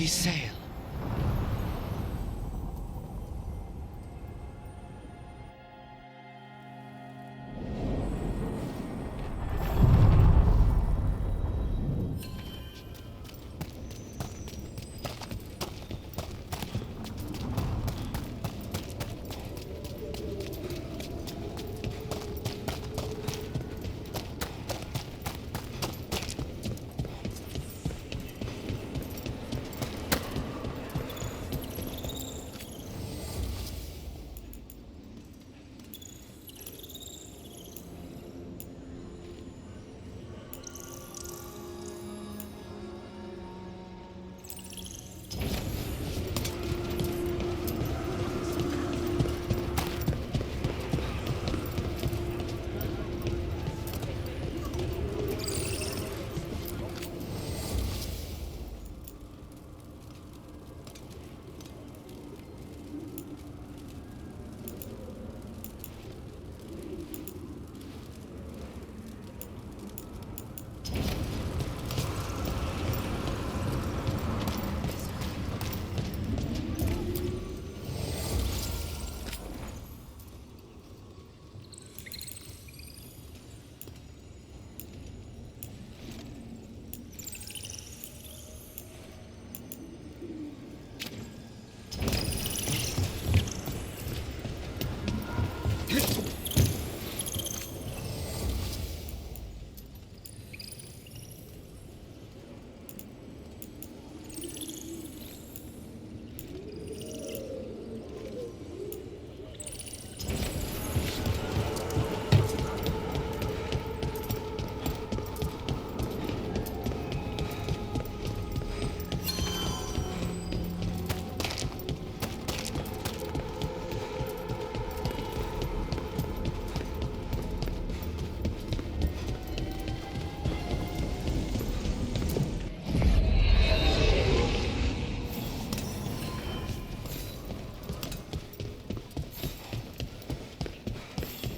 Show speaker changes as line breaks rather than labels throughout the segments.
we sail.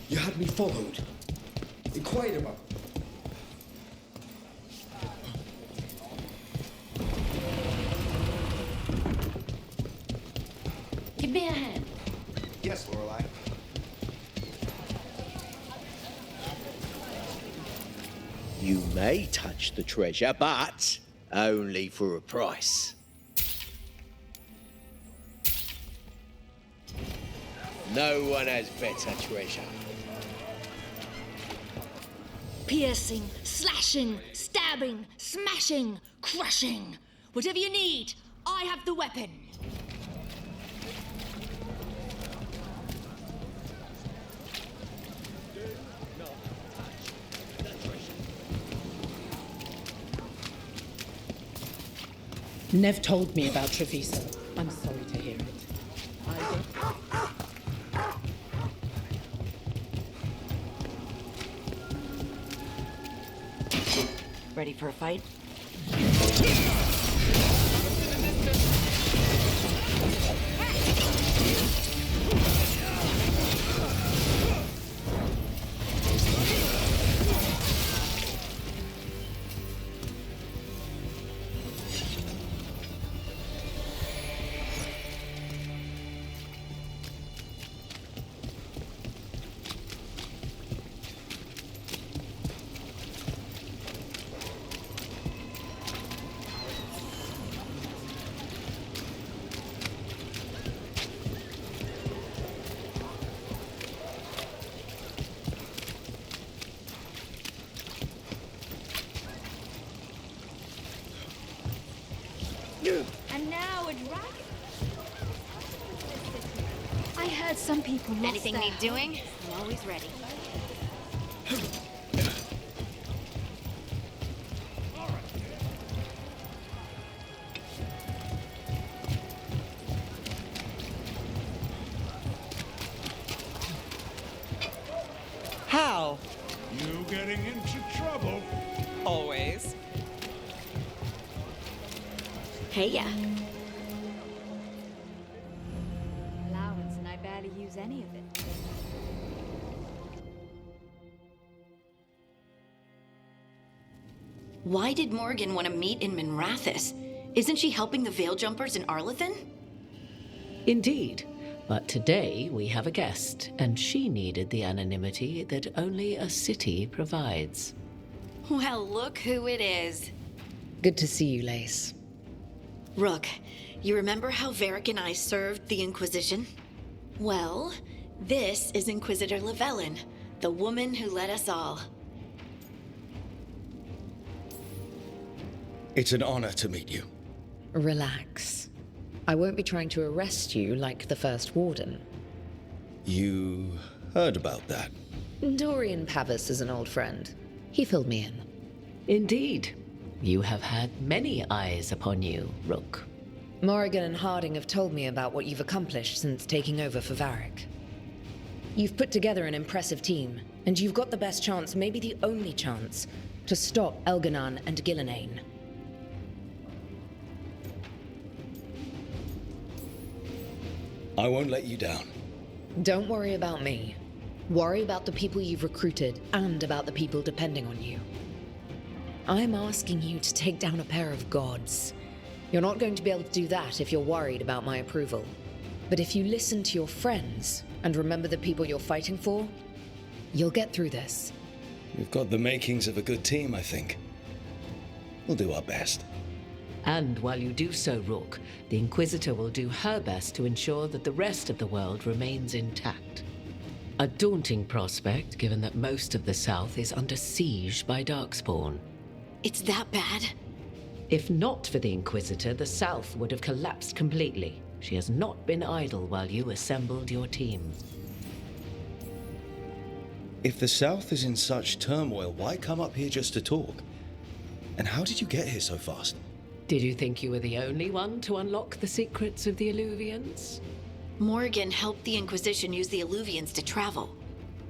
You had me followed. Inquired about.
Give me a hand.
Yes, Lorelei.
You may touch the treasure, but only for a price. No one has better treasure.
Piercing, slashing, stabbing, smashing, crushing. Whatever you need, I have the weapon.
Nev told me about Treviso. I'm sorry to hear it.
Ready for a fight?
And now a dragon. I heard some people lost
Anything
their
need doing? I'm always ready.
How?
You getting into trouble?
Always.
Hey, yeah.
allowance and I barely use any of it.
Why did Morgan want to meet in Minrathous? Isn't she helping the Veil Jumpers in Arlathan?
Indeed. But today we have a guest, and she needed the anonymity that only a city provides.
Well, look who it is.
Good to see you, Lace.
Rook, you remember how Varric and I served the Inquisition? Well, this is Inquisitor Llewellyn, the woman who led us all.
It's an honor to meet you.
Relax. I won't be trying to arrest you like the first warden.
You heard about that?
Dorian Pavis is an old friend. He filled me in.
Indeed. You have had many eyes upon you, Rook.
Morrigan and Harding have told me about what you've accomplished since taking over for Varric. You've put together an impressive team, and you've got the best chance, maybe the only chance, to stop Elganon and Gillenane.
I won't let you down.
Don't worry about me. Worry about the people you've recruited and about the people depending on you. I'm asking you to take down a pair of gods. You're not going to be able to do that if you're worried about my approval. But if you listen to your friends and remember the people you're fighting for, you'll get through this.
We've got the makings of a good team, I think. We'll do our best.
And while you do so, Rook, the Inquisitor will do her best to ensure that the rest of the world remains intact. A daunting prospect, given that most of the South is under siege by Darkspawn.
It's that bad?
If not for the Inquisitor, the South would have collapsed completely. She has not been idle while you assembled your team.
If the South is in such turmoil, why come up here just to talk? And how did you get here so fast?
Did you think you were the only one to unlock the secrets of the Illuvians?
Morrigan helped the Inquisition use the Illuvians to travel.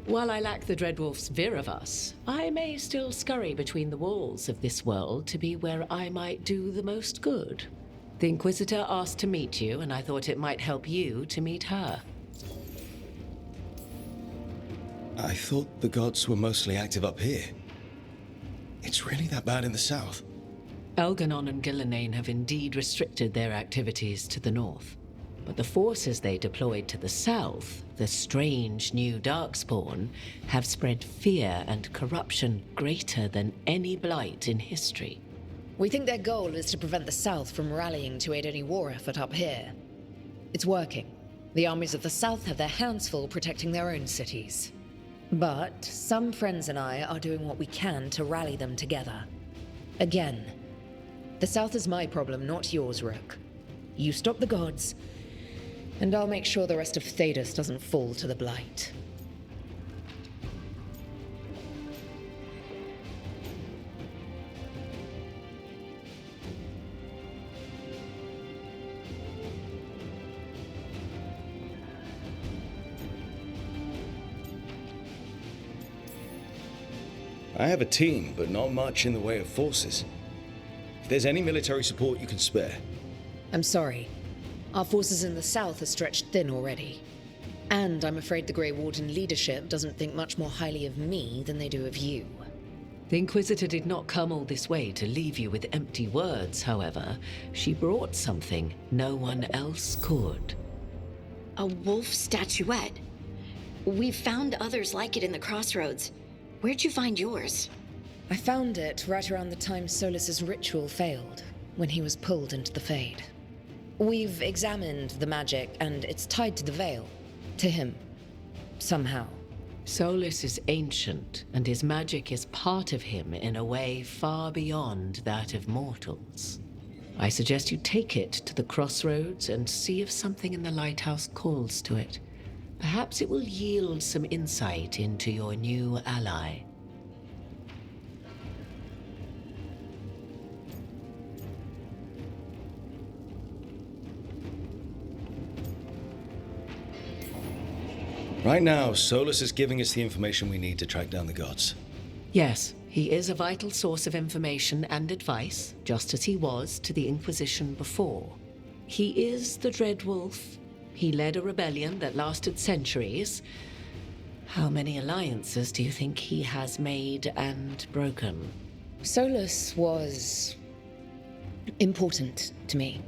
While I lack the Dreadwolf's Viravus, I may still scurry between the walls of this world to be where I might do the most good. The Inquisitor asked to meet you, and I thought it might help you to meet her.
I thought the gods were mostly active up here. It's really that bad in the South?
Elganon and Gillenane have indeed restricted their activities to the north. But the forces they deployed to the south, the strange new Darkspawn, have spread fear and corruption greater than any blight in history.
We think their goal is to prevent the South from rallying to aid any war effort up here. It's working. The armies of the South have their hands full protecting their own cities. But some friends and I are doing what we can to rally them together. Again, the South is my problem, not yours, Rook. You stop the gods, and I'll make sure the rest of Thedas doesn't fall to the blight.
I have a team, but not much in the way of forces. If there's any military support you can spare.
I'm sorry. Our forces in the south are stretched thin already. And I'm afraid the Grey Warden leadership doesn't think much more highly of me than they do of you.
The Inquisitor did not come all this way to leave you with empty words, however. She brought something no one else could.
A wolf statuette. We've found others like it in the crossroads. Where'd you find yours?
I found it right around the time Solus's ritual failed, when he was pulled into the Fade. We've examined the magic, and it's tied to the Veil. To him. Somehow.
Solus is ancient, and his magic is part of him in a way far beyond that of mortals. I suggest you take it to the crossroads and see if something in the lighthouse calls to it. Perhaps it will yield some insight into your new ally.
Right now, Solus is giving us the information we need to track down the gods.
Yes, he is a vital source of information and advice, just as he was to the Inquisition before. He is the Dreadwolf. He led a rebellion that lasted centuries. How many alliances do you think he has made and broken?
Solus was important to me.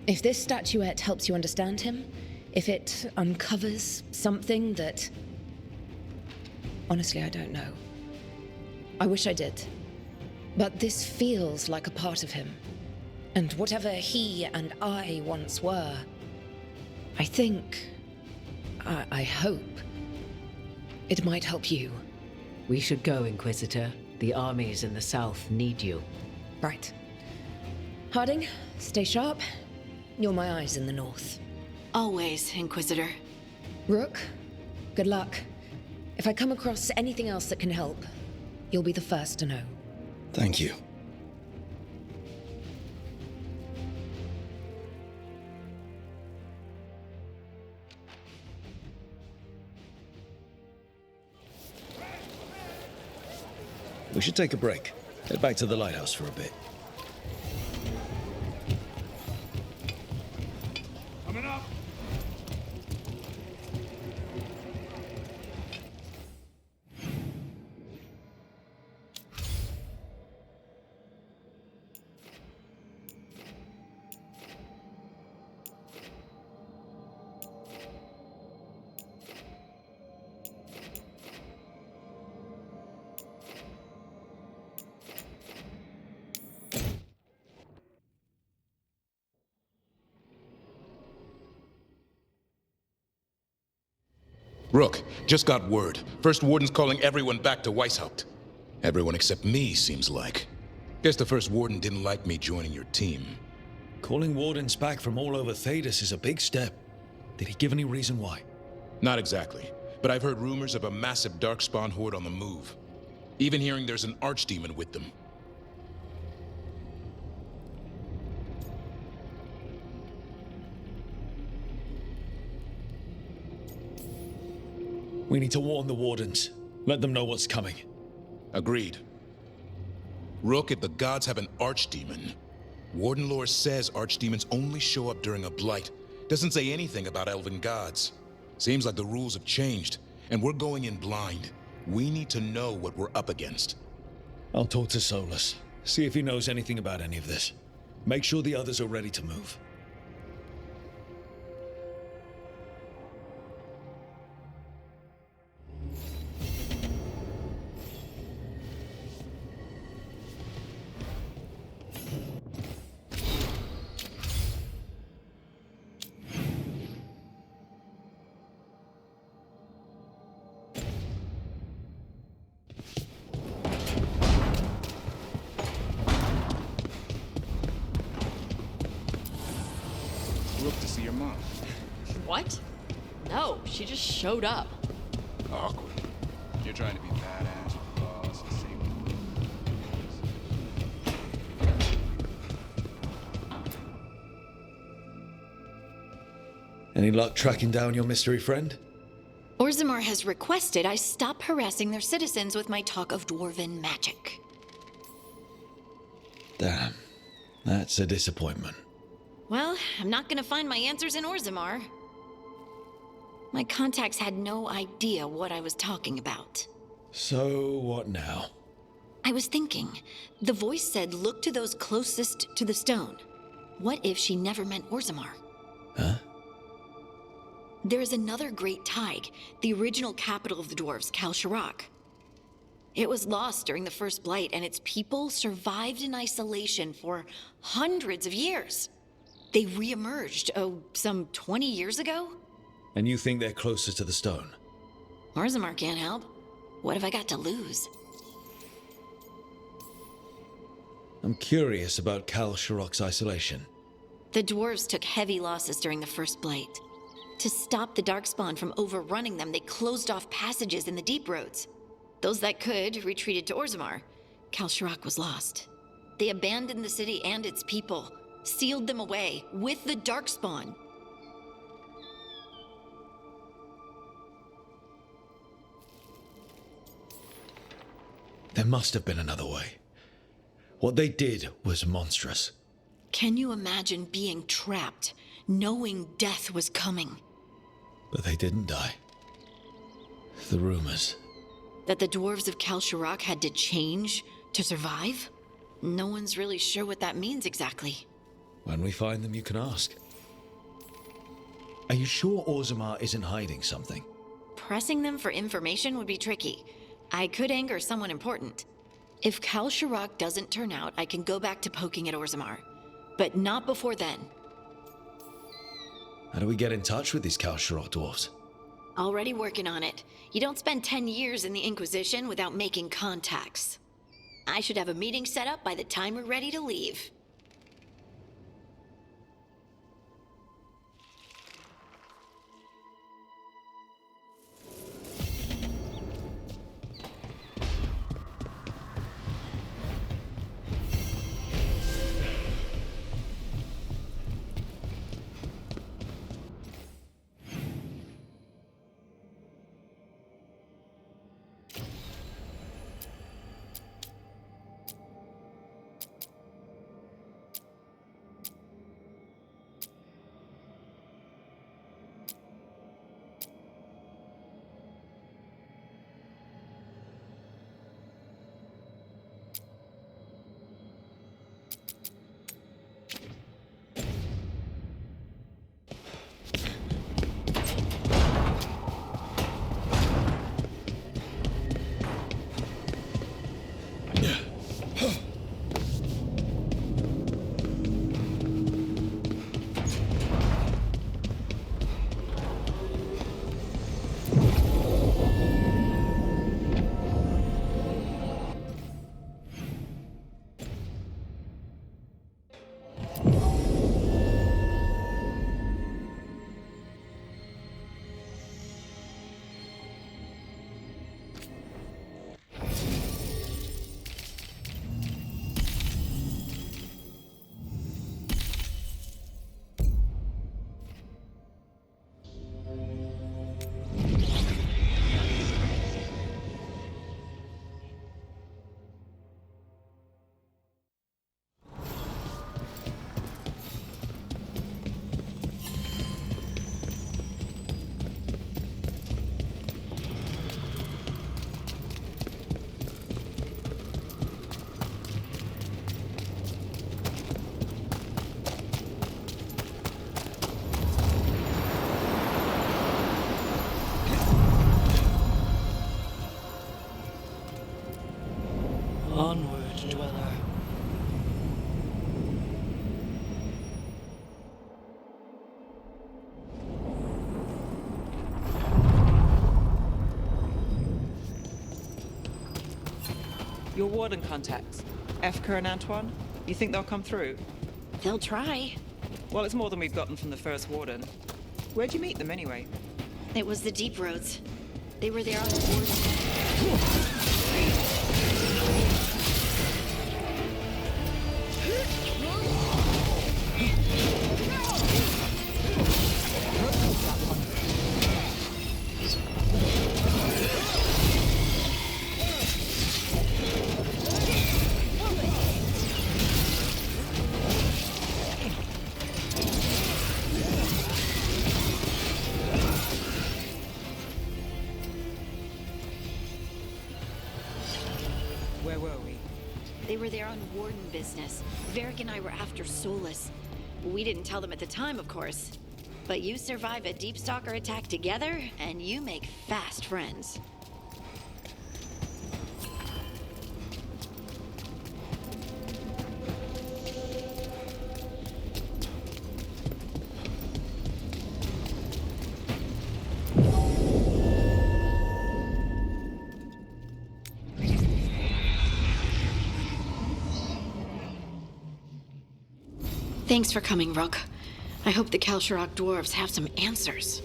If this statuette helps you understand him, if it uncovers something that... Honestly, I don't know. I wish I did. But this feels like a part of him. And whatever he and I once were, I think... I hope... it might help you.
We should go, Inquisitor. The armies in the south need you.
Right. Harding, stay sharp. You're my eyes in the north.
Always, Inquisitor.
Rook, good luck. If I come across anything else that can help, you'll be the first to know.
Thank you. We should take a break. Head back to the lighthouse for a bit.
Coming up.
Rook, just got word. First Warden's calling everyone back to Weishaupt. Everyone except me, seems like. Guess the First Warden didn't like me joining your team.
Calling wardens back from all over Thedas is a big step. Did he give any reason why?
Not exactly, but I've heard rumors of a massive Darkspawn horde on the move. Even hearing there's an archdemon with them.
We need to warn the wardens. Let them know what's coming.
Agreed. Rook, if the gods have an archdemon, Warden lore says archdemons only show up during a blight. Doesn't say anything about elven gods. Seems like the rules have changed, and we're going in blind. We need to know what we're up against.
I'll talk to Solus. See if he knows anything about any of this. Make sure the others are ready to move.
To see your mom.
What? No, she just showed up.
Awkward. You're trying to be badass with the boss and save the
Any luck tracking down your mystery friend?
Orzammar has requested I stop harassing their citizens with my talk of dwarven magic.
Damn. That's a disappointment.
Well, I'm not gonna find my answers in Orzammar. My contacts had no idea what I was talking about.
So, what now?
I was thinking, the voice said look to those closest to the stone. What if she never meant Orzammar?
Huh?
There is another great tide, the original capital of the dwarves, Kalsharak. It was lost during the First Blight, and its people survived in isolation for hundreds of years. They re-emerged, some 20 years ago?
And you think they're closer to the stone?
Orzammar can't help. What have I got to lose?
I'm curious about Kalsharak's isolation.
The dwarves took heavy losses during the First Blight. To stop the Darkspawn from overrunning them, they closed off passages in the deep roads. Those that could retreated to Orzammar. Kalsharak was lost. They abandoned the city and its people, sealed them away with the Darkspawn.
There must have been another way. What they did was monstrous.
Can you imagine being trapped, knowing death was coming?
But they didn't die. The rumors.
That the dwarves of Kalsharak had to change to survive? no one's really sure what that means exactly.
When we find them, you can ask. Are you sure Orzammar isn't hiding something?
Pressing them for information would be tricky. I could anger someone important. If Kal Sharok doesn't turn out, I can go back to poking at Orzammar. But not before then.
How do we get in touch with these Kal Sharok dwarves?
Already working on it. You don't spend 10 years in the Inquisition without making contacts. I should have a meeting set up by the time we're ready to leave.
Onward, dweller.
Your warden contacts, Efka and Antoine, you think they'll come through?
They'll try.
Well, it's more than we've gotten from the first warden. Where'd you meet them anyway?
It was the Deep Roads. They were there on the board.
Where were we?
They were there on warden business. Varric and I were after Solus. We didn't tell them at the time, of course. But you survive a Deep Stalker attack together, and you make fast friends. Thanks for coming, Rook. I hope the Kal Sharok dwarves have some answers.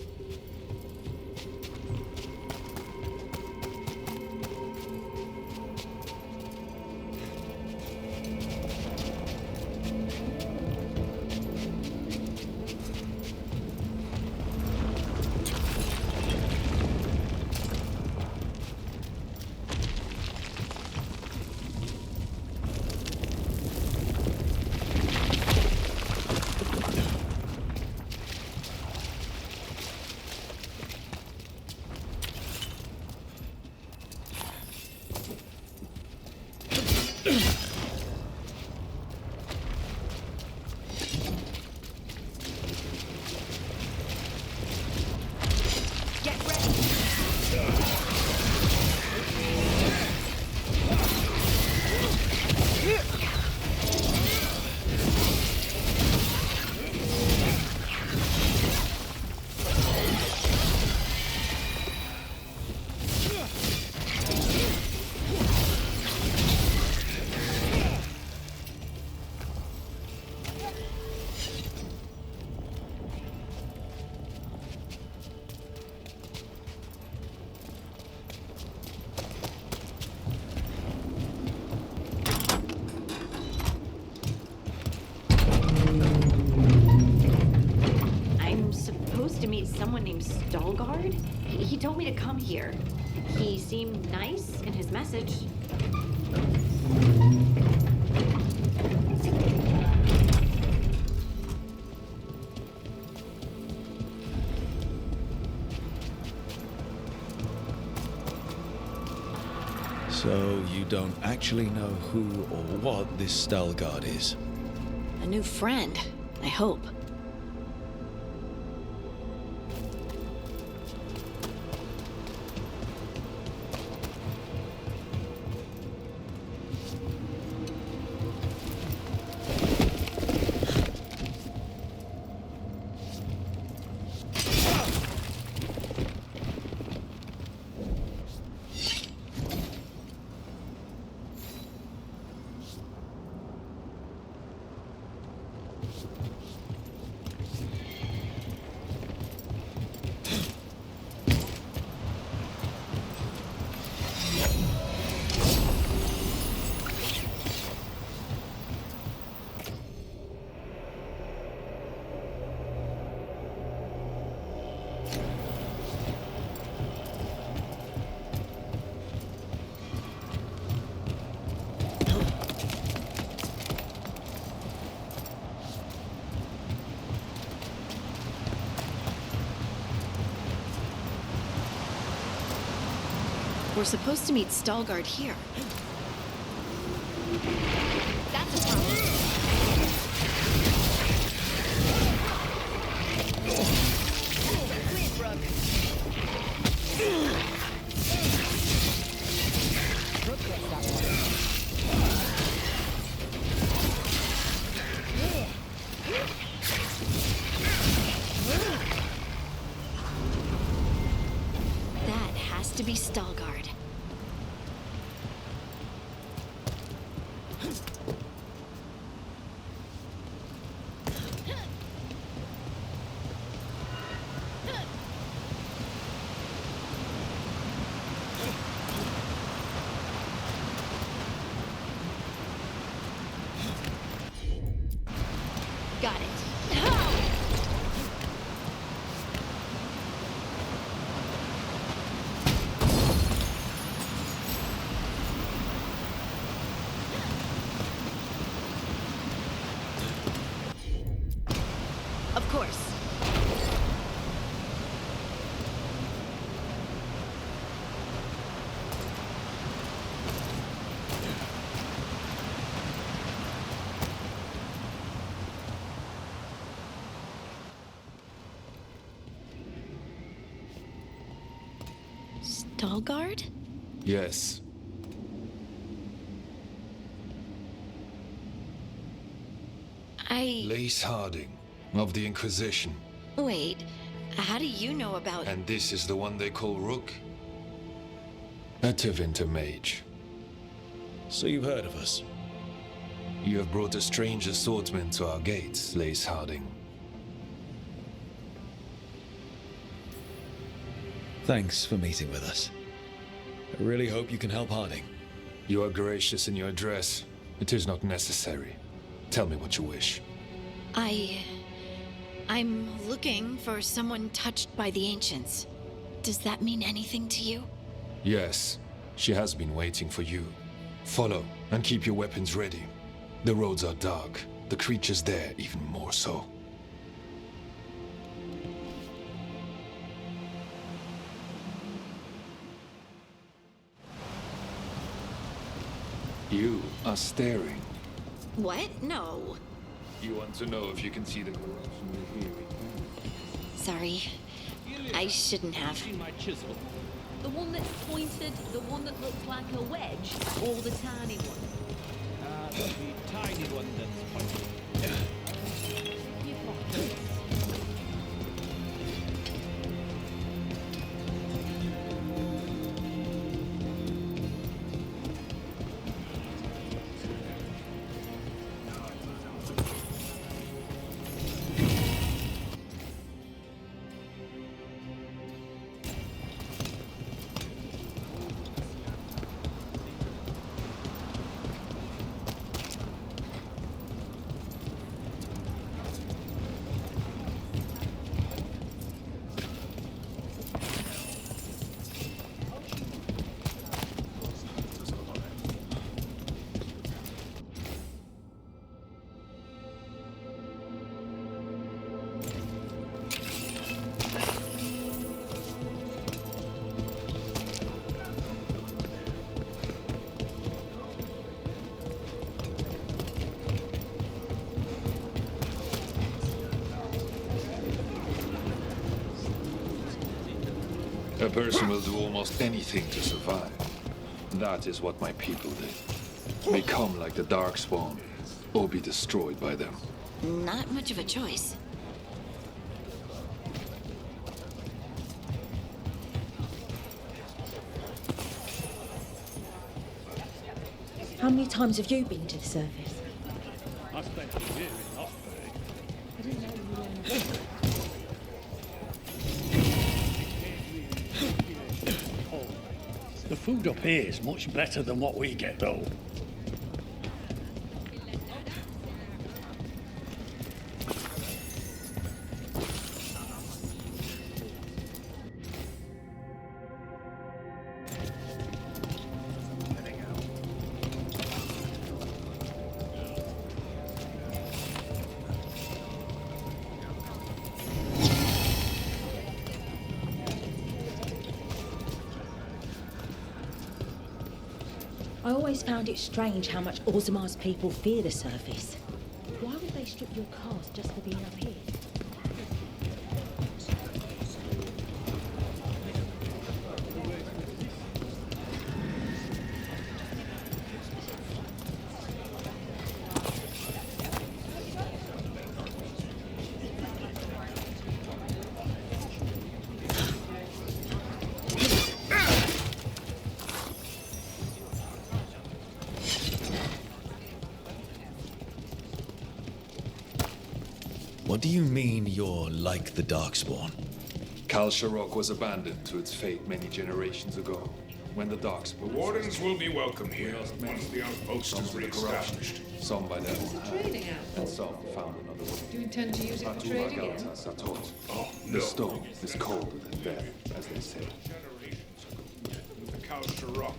I'm supposed to meet someone named Veilguard? He told me to come here. He seemed nice in his message.
So you don't actually know who or what this Veilguard is?
A new friend, I hope. We're supposed to meet Veilguard here. That's a problem. That has to be Veilguard. Got it. Of course. Veilguard?
Yes. Lace Harding, of the Inquisition.
Wait, how do you know about...
And this is the one they call Rook? A Tevinter mage.
So you've heard of us?
You have brought a strange assortment to our gates, Lace Harding.
Thanks for meeting with us. I really hope you can help Harding.
You are gracious in your address. It is not necessary. Tell me what you wish.
I'm looking for someone touched by the Ancients. Does that mean anything to you?
Yes, she has been waiting for you. Follow, and keep your weapons ready. The roads are dark, the creatures there even more so. You are staring.
What? No.
You want to know if you can see the corruption you're hearing?
Sorry. I shouldn't have.
See my chisel? The one that's pointed, the one that looks like a wedge, or the tiny one?
The tiny one that's pointed.
Your pockets.
A person will do almost anything to survive. That is what my people did. Become like the Darkspawn, or be destroyed by them.
Not much of a choice.
How many times have you been to the surface?
I spent a year in Osprey.
I didn't know you were in a...
The food up here is much better than what we get, though.
I always found it strange how much Orzamar's people fear the surface. Why would they strip your cars just for being up here?
What do you mean you're like the Darkspawn?
Kal Sharok was abandoned to its fate many generations ago, when the Darkspawn...
The Wardens will be welcome here, once the outpost is re-established.
Some by their own
Trading
hand,
outpost.
and some found another way.
Do you intend to use it for trade again?
Oh, no.
The stone is colder than death, as they say.
Generations ago, the Kal Sharok.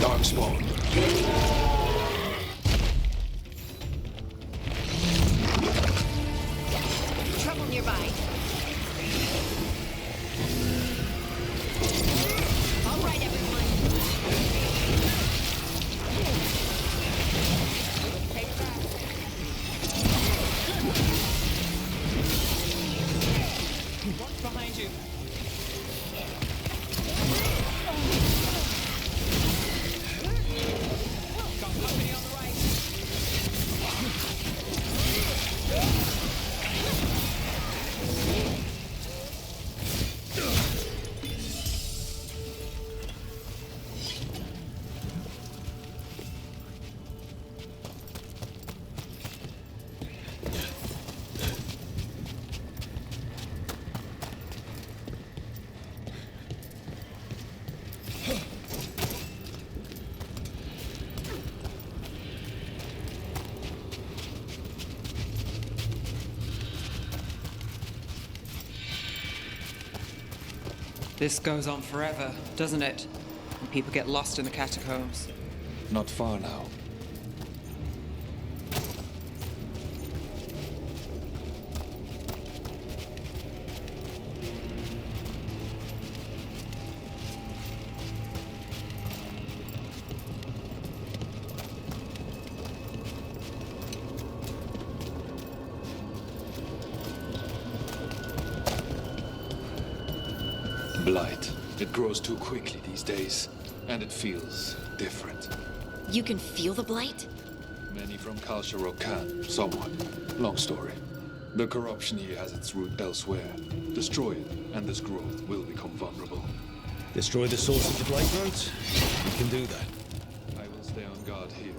Darkspawn.
Trouble nearby. All right, everyone.
What's behind you? Got company on the right. This goes on forever, doesn't it? And people get lost in the catacombs.
Not far now. Blight. It grows too quickly these days, and it feels different.
You can feel the blight?
Many from Kal Sharok can, somewhat. Long story. The corruption here has its root elsewhere. Destroy it, and this growth will become vulnerable.
Destroy the source of the blight roads? You can do that.
I will stay on guard here.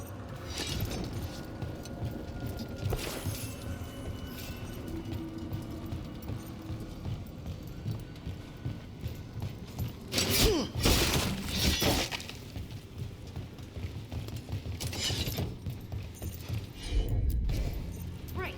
Right.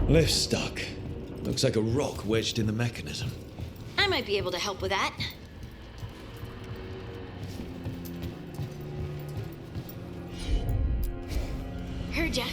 Lift's stuck. Looks like a rock wedged in the mechanism.
I might be able to help with that. Heard ya.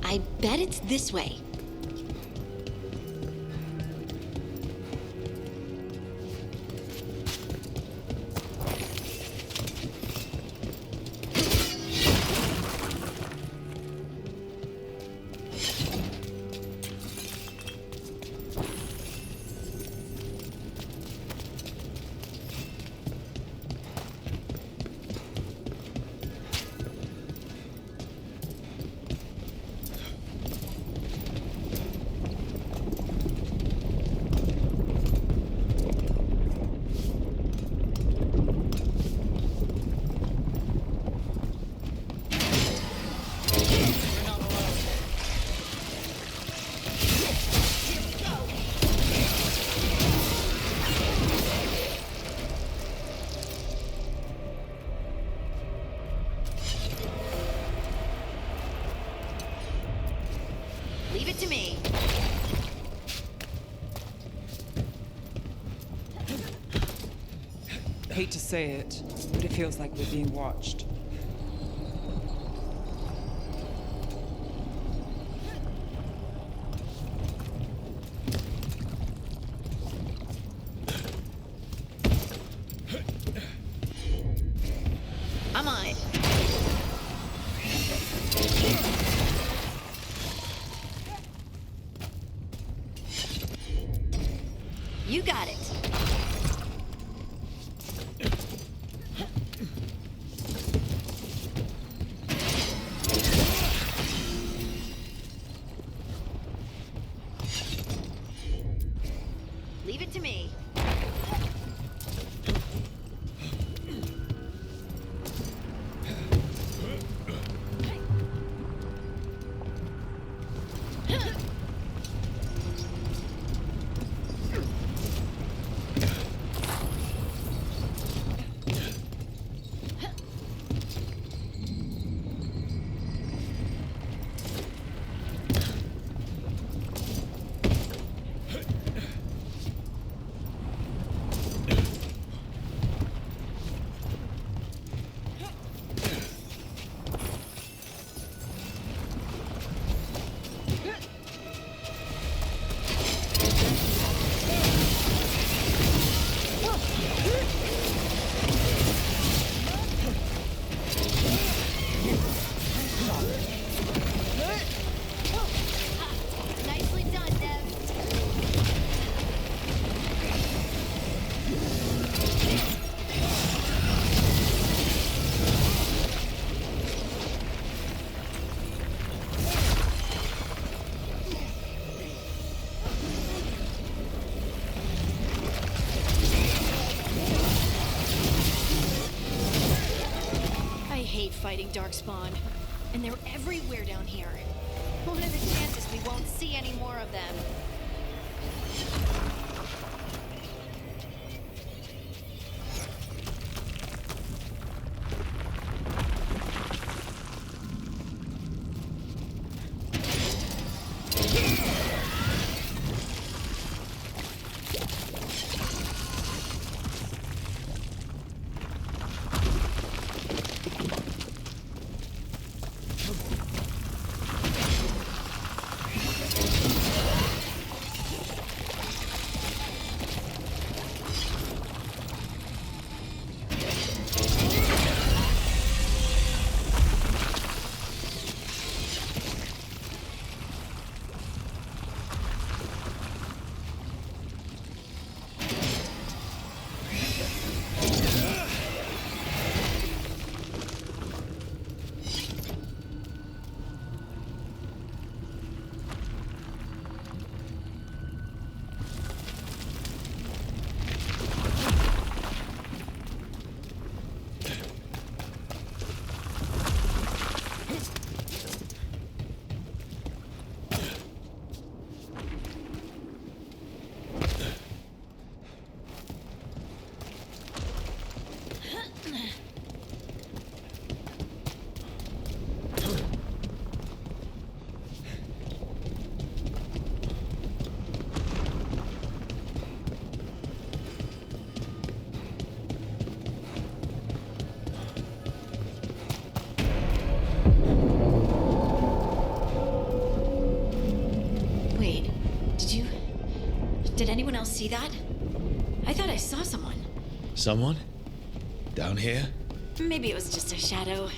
I bet it's this way. Leave it to me.
Hate to say it, but it feels like we're being watched.
I'm on it. You got it. Leave it to me. fighting Darkspawn. And they're everywhere down here. What are the chances we won't see any more of them? Did anyone else see that? I thought I saw someone.
Someone? Down here?
Maybe it was just a shadow.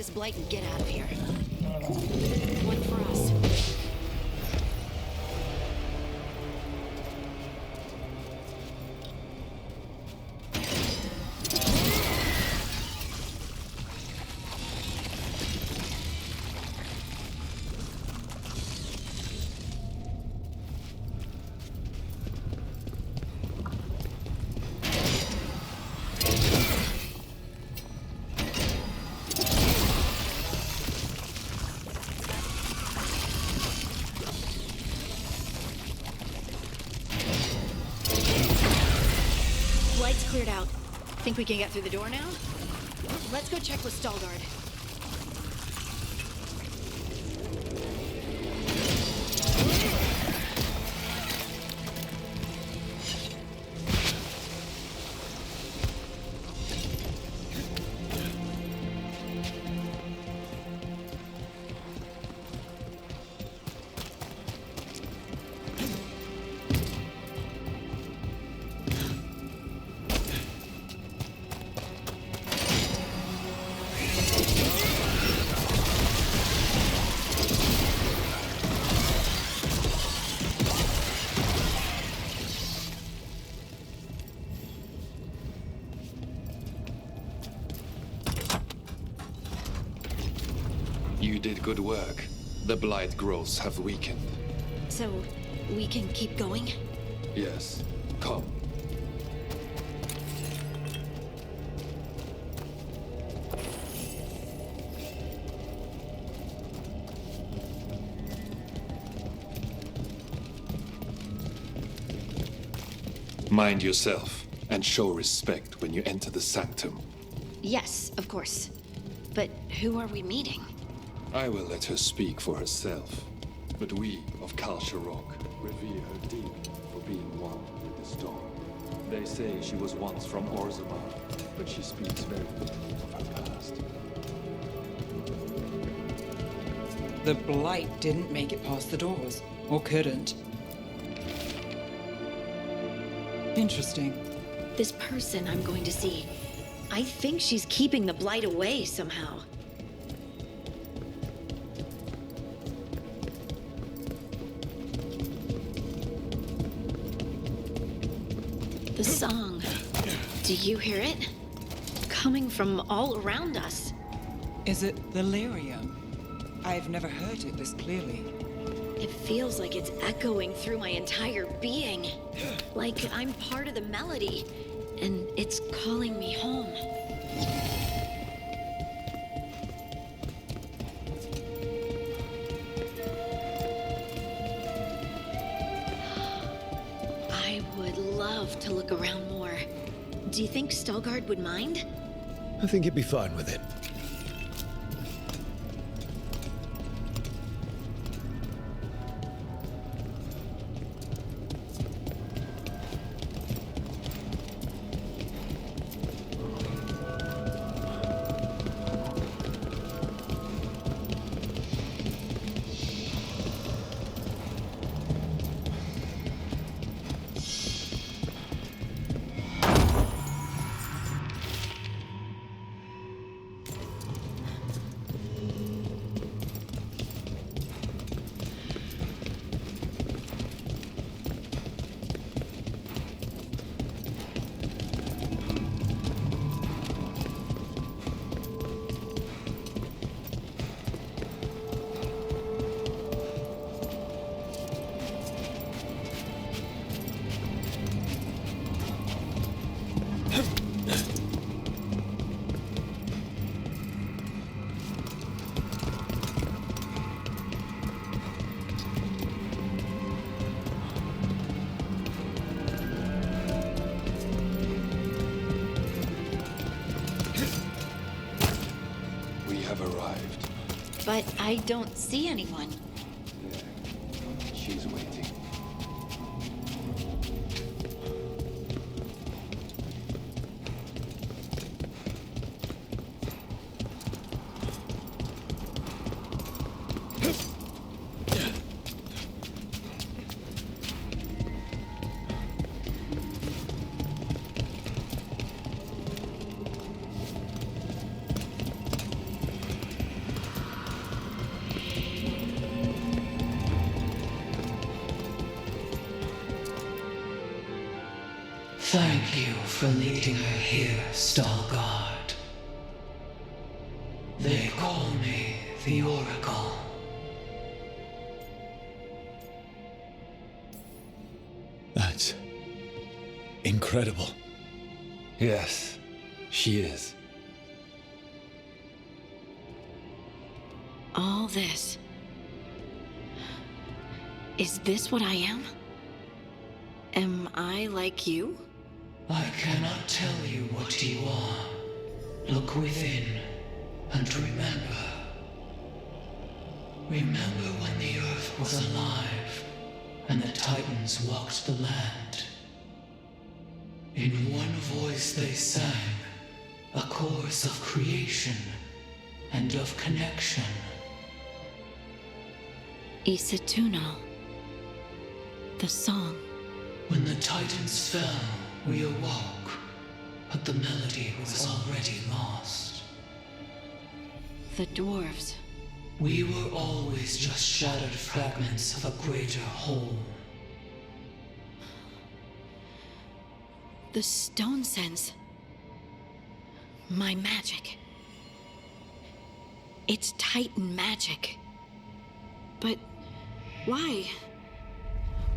this blight and get out of here. One for us. Light's cleared out. Think we can get through the door now? Let's go check with Veilguard.
You did good work. The blight growths have weakened.
So, we can keep going?
Yes. Come. Mind yourself, and show respect when you enter the sanctum.
Yes, of course. But who are we meeting?
I will let her speak for herself. But we of Kalsharok revere her deeply for being one with the storm. They say she was once from Orzammar, but she speaks very little of her past.
The blight didn't make it past the doors. Or couldn't. Interesting.
This person I'm going to see. I think she's keeping the blight away somehow. The song. Do you hear it? Coming from all around us.
Is it the lyrium? I've never heard it this clearly.
It feels like it's echoing through my entire being. Like I'm part of the melody, and it's calling me home. I would love to look around more. Do you think Veilguard would mind?
I think he'd be fine with it.
But I don't see anyone.
Yeah, she's waiting.
Thank you for leading her here, Stalguard. They call me the Oracle.
That's incredible.
Yes, she is.
All this. Is this what I am? Am I like you?
I cannot tell you what you are. Look within and remember. Remember when the earth was alive and the Titans walked the land. In one voice they sang a chorus of creation and of connection.
Isatuno. The song.
When the Titans fell, we awoke, but the melody was already lost.
The dwarves.
We were always just shattered fragments of a greater whole.
The stone sense. My magic. It's Titan magic. But why?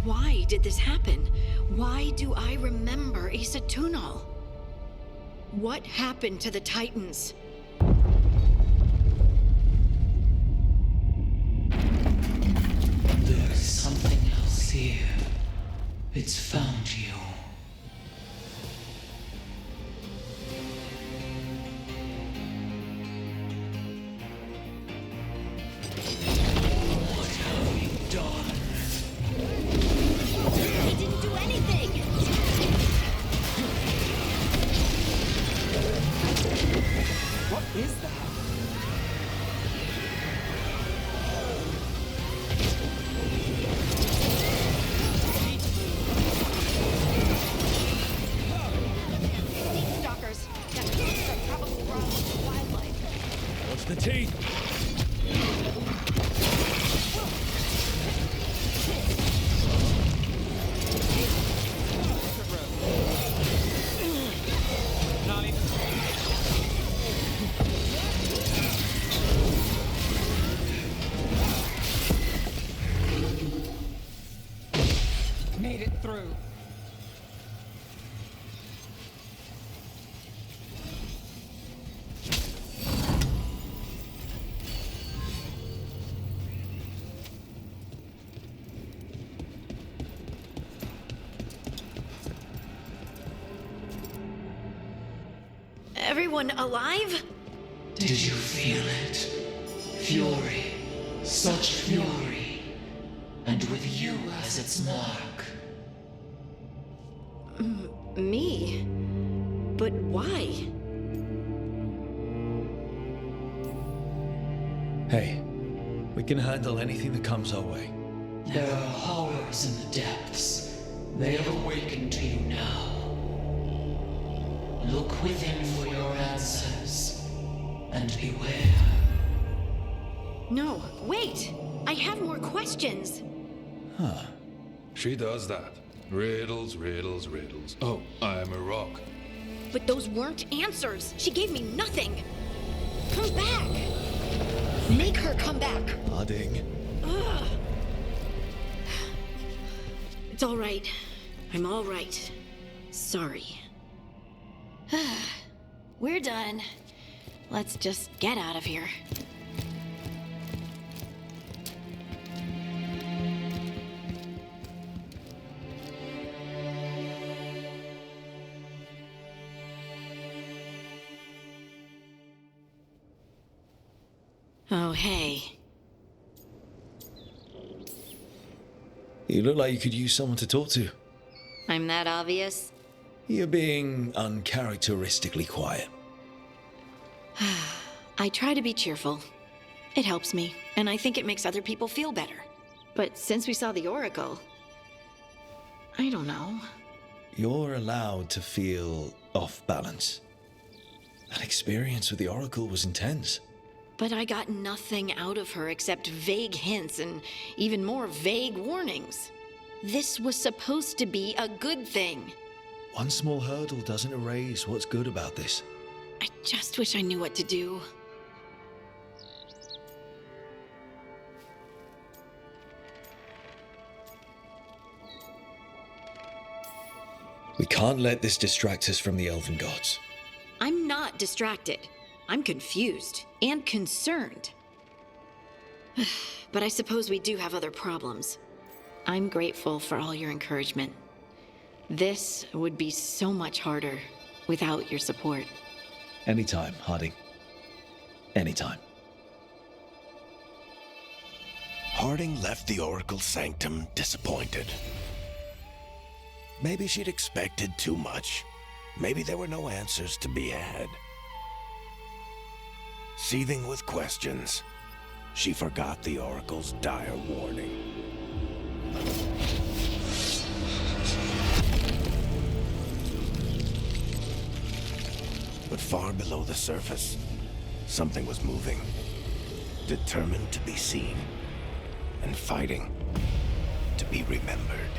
Why did this happen? Why do I remember Isatuno? What happened to the Titans?
There's something else here. It's found you. What have you done?
He didn't do anything!
What is that?
Stalkers. That means they're probably brought with wildlife.
What's the teeth?
Made it through.
Everyone alive?
Did you feel it? Fury. Such fury. And with you as its mark.
Me? But why?
Hey, we can handle anything that comes our way.
There are horrors in the depths. They have awakened to you now. Look within for your answers. And beware.
No, wait! I have more questions!
Huh.
She does that. Riddles, riddles, riddles. Oh, I'm a rock.
But those weren't answers! She gave me nothing! Come back! Make her come back!
Nodding.
Ugh. It's all right. I'm all right. Sorry. We're done. Let's just get out of here. Oh, hey.
You look like you could use someone to talk to.
I'm that obvious?
You're being uncharacteristically quiet.
I try to be cheerful. It helps me, and I think it makes other people feel better. But since we saw the Oracle, I don't know.
You're allowed to feel off balance. That experience with the Oracle was intense.
But I got nothing out of her except vague hints and even more vague warnings. This was supposed to be a good thing.
One small hurdle doesn't erase what's good about this.
I just wish I knew what to do.
We can't let this distract us from the elven gods.
I'm not distracted. I'm confused and concerned. But I suppose we do have other problems. I'm grateful for all your encouragement. This would be so much harder without your support.
Anytime, Harding. Anytime.
Harding left the Oracle Sanctum disappointed. Maybe she'd expected too much. Maybe there were no answers to be had. Seething with questions, she forgot the Oracle's dire warning. But far below the surface, something was moving, determined to be seen, and fighting to be remembered.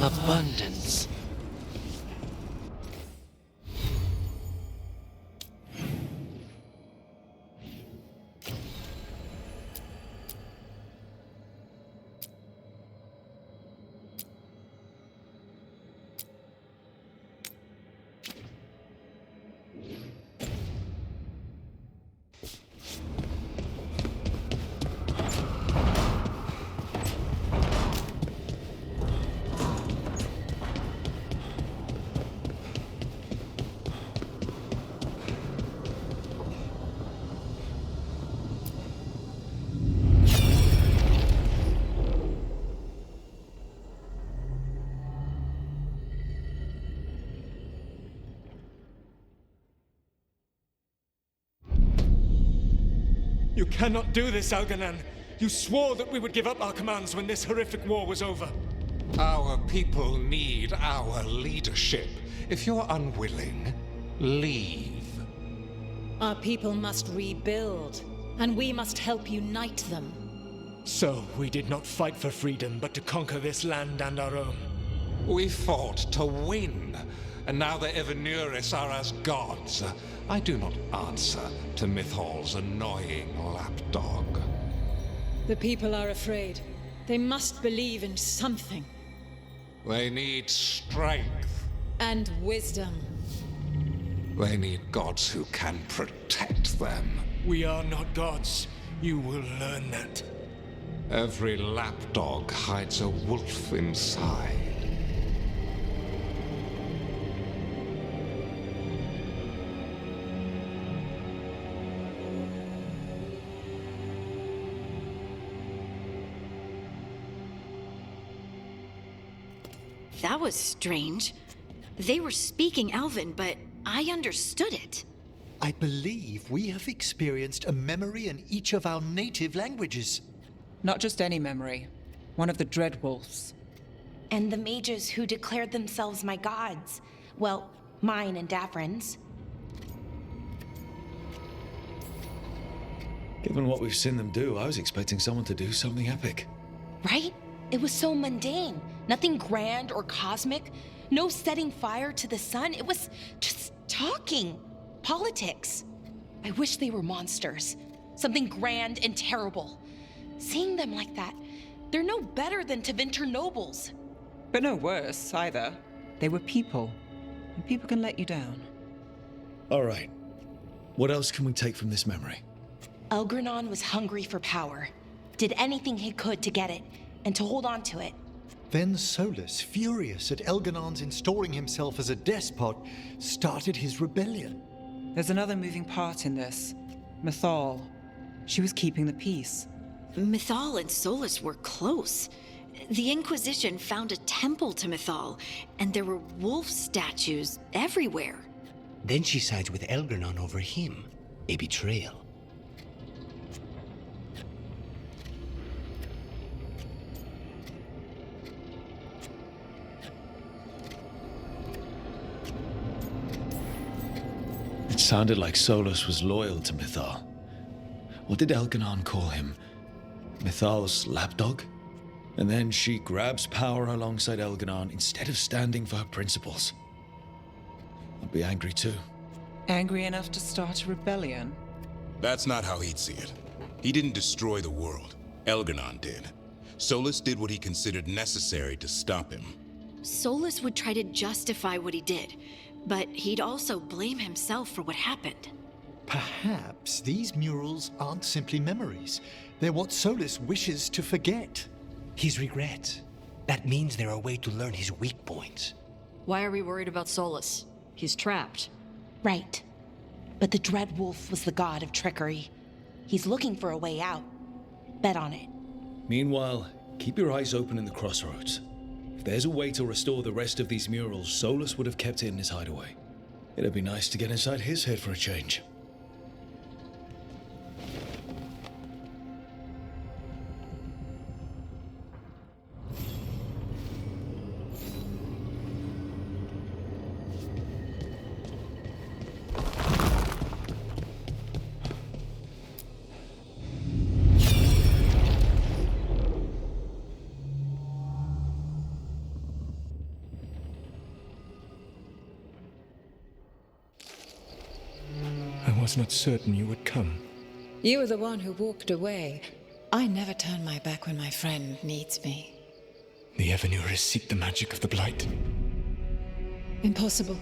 Abundance.
You cannot do this, Algernon. You swore that we would give up our commands when this horrific war was over.
Our people need our leadership. If you're unwilling, leave.
Our people must rebuild, and we must help unite them.
So, we did not fight for freedom, but to conquer this land and our own.
We fought to win, and now the Evenuris are as gods. I do not answer to Mythal's annoying lapdog.
The people are afraid. They must believe in something.
They need strength.
And wisdom.
They need gods who can protect them.
We are not gods. You will learn that.
Every lapdog hides a wolf inside.
That was strange. They were speaking Elven, but I understood it.
I believe we have experienced a memory in each of our native languages.
Not just any memory. One of the Dreadwolves.
And the mages who declared themselves my gods. Well, mine and Davrin's.
Given what we've seen them do, I was expecting someone to do something epic.
Right? It was so mundane. Nothing grand or cosmic. No setting fire to the sun. It was just talking. Politics. I wish they were monsters. Something grand and terrible. Seeing them like that, they're no better than Tevinter nobles.
But no worse, either. They were people. And people can let you down.
All right. What else can we take from this memory?
Elgranon was hungry for power. Did anything he could to get it, and to hold on to it.
Then Solus, furious at Elganon's installing himself as a despot, started his rebellion.
There's another moving part in this. Mythal. She was keeping the peace.
Mythal and Solus were close. The Inquisition found a temple to Mythal, and there were wolf statues everywhere.
Then she sides with Elgranon over him. A betrayal.
It sounded like Solus was loyal to Mythal. What did Elganon call him? Mythal's lapdog? And then she grabs power alongside Elganon instead of standing for her principles. I'd be angry too.
Angry enough to start a rebellion?
That's not how he'd see it. He didn't destroy the world. Elganon did. Solus did what he considered necessary to stop him.
Solus would try to justify what he did, but he'd also blame himself for what happened.
Perhaps these murals aren't simply memories. They're what Solus wishes to forget.
His regrets. That means they're a way to learn his weak points.
Why are we worried about Solus? He's trapped.
Right. But the Dreadwolf was the god of trickery. He's looking for a way out. Bet on it.
Meanwhile, keep your eyes open in the crossroads. If there's a way to restore the rest of these murals, Solus would have kept it in his hideaway. It'd be nice to get inside his head for a change.
I was not certain you would come.
You were the one who walked away. I never turn my back when my friend needs me.
The Evenuris seek the magic of the Blight.
Impossible.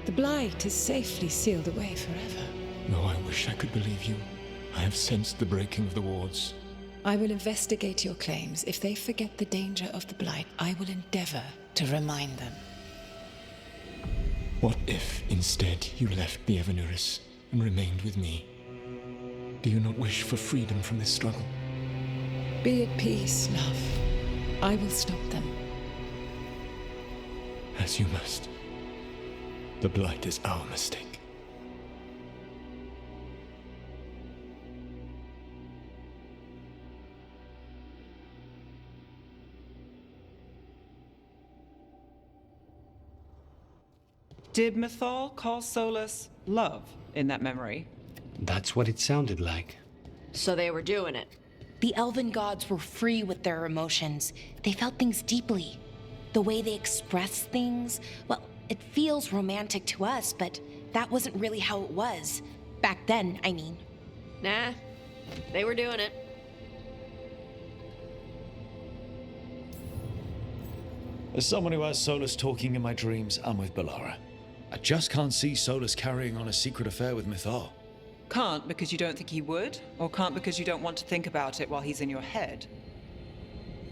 The Blight is safely sealed away forever.
Though I wish I could believe you, I have sensed the breaking of the wards.
I will investigate your claims. If they forget the danger of the Blight, I will endeavor to remind them.
What if, instead, you left the Evenuris and remained with me? Do you not wish for freedom from this struggle?
Be at peace, love. I will stop them.
As you must. The Blight is our mistake.
Did Mythal call Solus love in that memory?
That's what it sounded like.
So they were doing it.
The elven gods were free with their emotions. They felt things deeply. The way they expressed things, well, it feels romantic to us, but that wasn't really how it was. Back then, I mean.
Nah, they were doing it.
As someone who has Solus talking in my dreams, I'm with Balara. I just can't see Solus carrying on a secret affair with Mythal.
Can't because you don't think he would? Or can't because you don't want to think about it while he's in your head?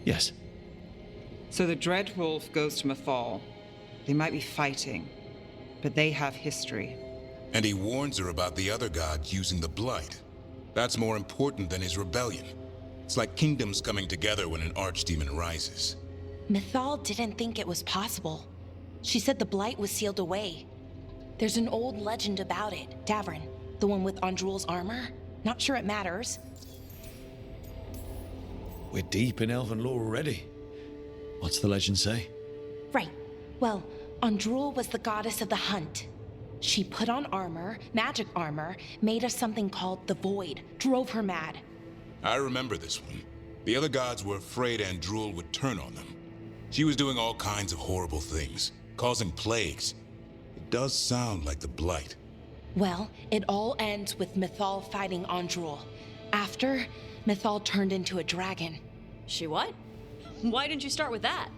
Yes.
So the Dread Wolf goes to Mythal. They might be fighting, but they have history.
And he warns her about the other gods using the Blight. That's more important than his rebellion. It's like kingdoms coming together when an archdemon rises.
Mythal didn't think it was possible. She said the Blight was sealed away. There's an old legend about it. Davrin, the one with Andrul's armor. Not sure it matters.
We're deep in elven lore already. What's the legend say?
Right. Well, Andrul was the goddess of the hunt. She put on armor, magic armor, made of something called the Void, drove her mad.
I remember this one. The other gods were afraid Andrul would turn on them. She was doing all kinds of horrible things, causing plagues. It does sound like the Blight.
Well, it all ends with Mythal fighting Andrul. After, Mythal turned into a dragon.
She what? Why didn't you start with that?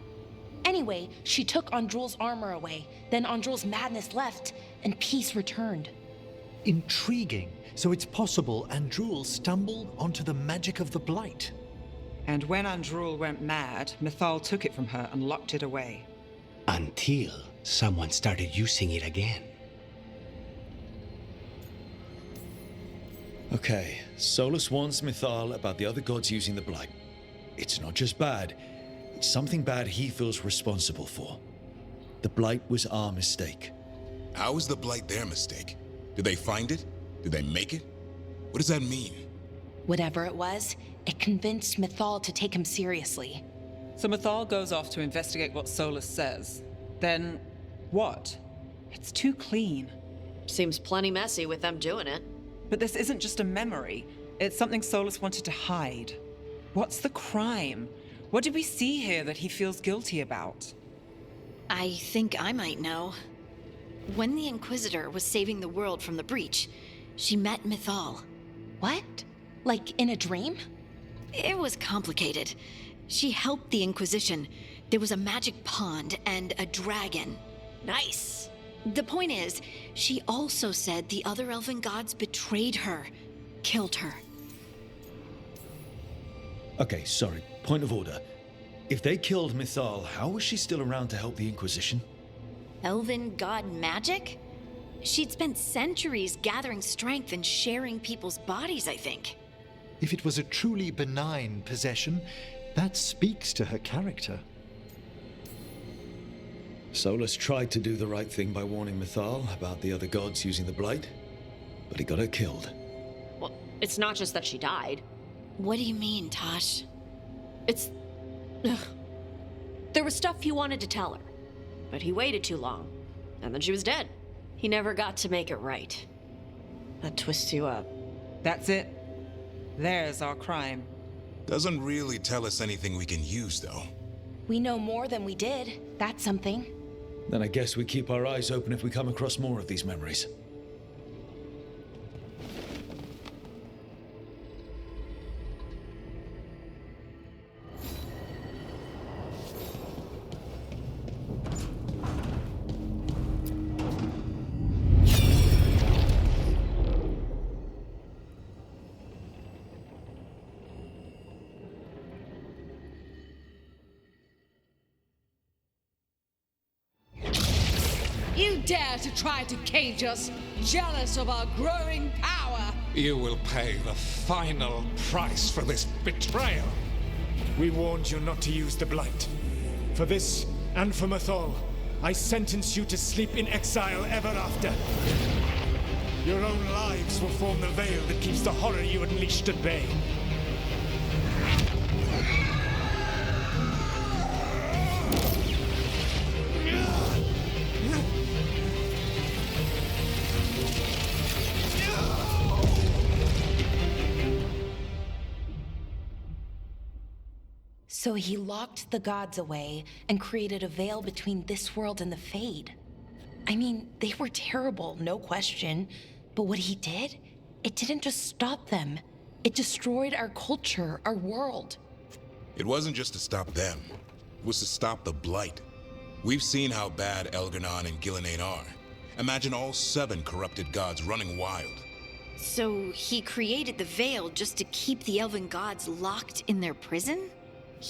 Anyway, she took Andrul's armor away, then Andrul's madness left, and peace returned.
Intriguing. So it's possible Andrul stumbled onto the magic of the Blight.
And when Andrul went mad, Mythal took it from her and locked it away.
Until someone started using it again.
Okay, Solus warns Mythal about the other gods using the Blight. It's not just bad, it's something bad he feels responsible for. The Blight was our mistake.
How was the Blight their mistake? Did they find it? Did they make it? What does that mean?
Whatever it was, it convinced Mythal to take him seriously.
So Mythal goes off to investigate what Solus says. Then, what? It's too clean.
Seems plenty messy with them doing it.
But this isn't just a memory. It's something Solus wanted to hide. What's the crime? What did we see here that he feels guilty about?
I think I might know. When the Inquisitor was saving the world from the breach, she met Mythal.
What? Like in a dream?
It was complicated. She helped the Inquisition. There was a magic pond and a dragon.
Nice.
The point is, she also said the other elven gods betrayed her, killed her.
Okay, sorry. Point of order. If they killed Mythal, how was she still around to help the Inquisition?
Elven god magic? She'd spent centuries gathering strength and sharing people's bodies, I think.
If it was a truly benign possession, that speaks to her character.
Solus tried to do the right thing by warning Mythal about the other gods using the Blight, but he got her killed.
Well, it's not just that she died.
What do you mean, Tosh?
It's... Ugh. There was stuff he wanted to tell her, but he waited too long, and then she was dead. He never got to make it right. That twists you up.
That's it. There's our crime.
Doesn't really tell us anything we can use, though.
We know more than we did. That's something.
Then I guess we keep our eyes open if we come across more of these memories.
You dare to try to cage us, jealous of our growing power!
You will pay the final price for this betrayal.
We warned you not to use the Blight. For this, and for Mythal, I sentence you to sleep in exile ever after. Your own lives will form the veil that keeps the horror you unleashed at bay.
So he locked the gods away and created a veil between this world and the Fade. I mean, they were terrible, no question. But what he did, it didn't just stop them. It destroyed our culture, our world.
It wasn't just to stop them. It was to stop the Blight. We've seen how bad Elganon and Gillenane are. Imagine all 7 corrupted gods running wild.
So he created the Veil just to keep the elven gods locked in their prison?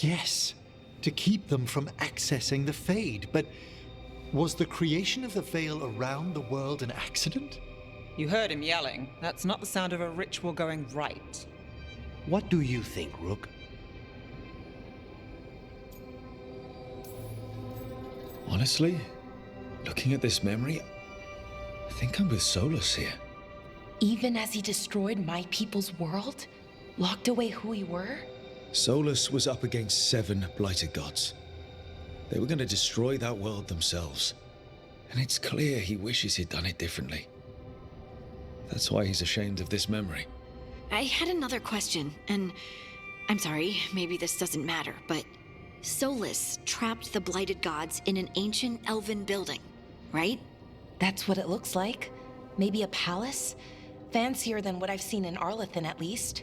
Yes, to keep them from accessing the Fade. But was the creation of the Veil around the world an accident?
You heard him yelling. That's not the sound of a ritual going right.
What do you think, Rook?
Honestly, looking at this memory, I think I'm with Solus here.
Even as he destroyed my people's world? Locked away who we were?
Solus was up against 7 blighted gods. They were going to destroy that world themselves. And it's clear he wishes he'd done it differently. That's why he's ashamed of this memory.
I had another question, and I'm sorry, maybe this doesn't matter, but Solus trapped the blighted gods in an ancient elven building, right?
That's what it looks like. Maybe a palace? Fancier than what I've seen in Arlethan, at least.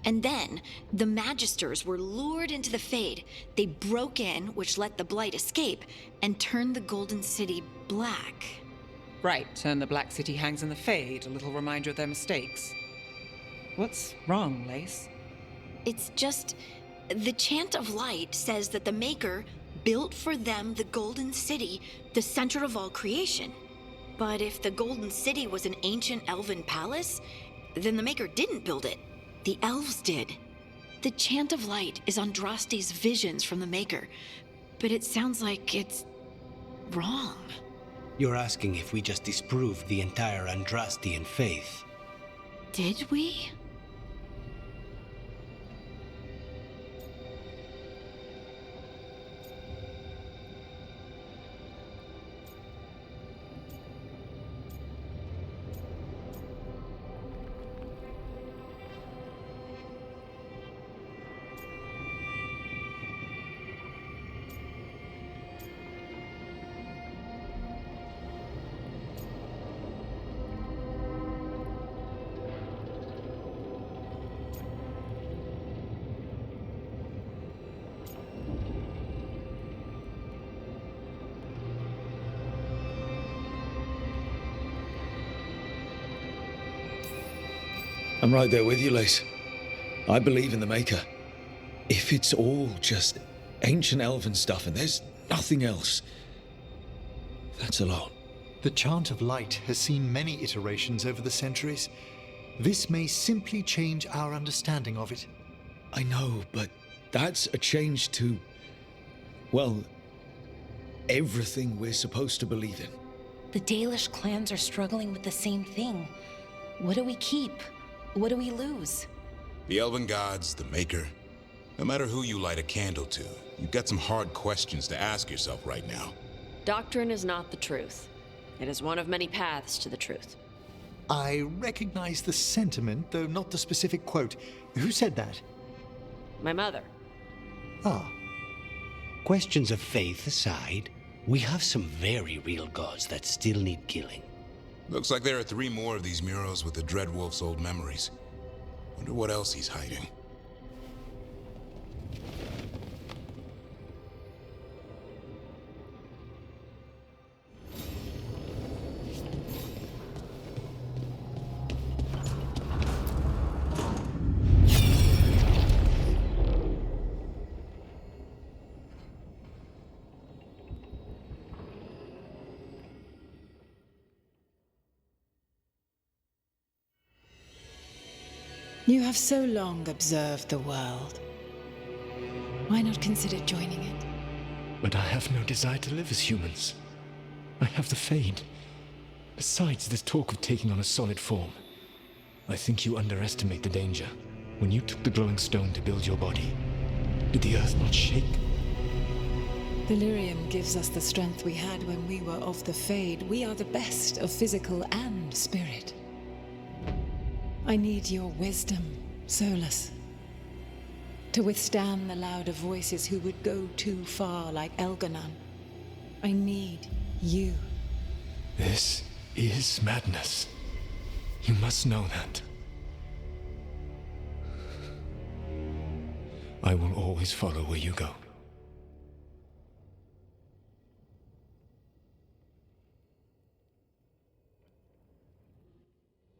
And then, the Magisters were lured into the Fade. They broke in, which let the Blight escape, and turned the Golden City black.
Right, and the Black City hangs in the Fade, a little reminder of their mistakes. What's wrong, Lace?
It's just... the Chant of Light says that the Maker built for them the Golden City, the center of all creation. But if the Golden City was an ancient elven palace, then the Maker didn't build it. The elves did. The Chant of Light is Andraste's visions from the Maker, but it sounds like it's wrong.
You're asking if we just disproved the entire Andrastian faith.
Did we?
I'm right there with you, Lace. I believe in the Maker. If it's all just ancient elven stuff and there's nothing else, that's a lot.
The Chant of Light has seen many iterations over the centuries. This may simply change our understanding of it.
I know, but that's a change to, well, everything we're supposed to believe in.
The Dalish clans are struggling with the same thing. What do we keep? What do we lose?
The elven gods, the Maker. No matter who you light a candle to, you've got some hard questions to ask yourself right now.
Doctrine is not the truth. It is one of many paths to the truth.
I recognize the sentiment, though not the specific quote. Who said that?
My mother.
Ah.
Questions of faith aside, we have some very real gods that still need killing.
Looks like there are 3 more of these murals with the Dreadwolf's old memories. Wonder what else he's hiding.
You have so long observed the world. Why not consider joining it?
But I have no desire to live as humans. I have the Fade. Besides, this talk of taking on a solid form. I think you underestimate the danger. When you took the glowing stone to build your body, did the earth not shake?
Delirium gives us the strength we had when we were of the Fade. We are the best of physical and spirit. I need your wisdom, Solus. To withstand the louder voices who would go too far like Elganon. I need you.
This is madness. You must know that. I will always follow where you go.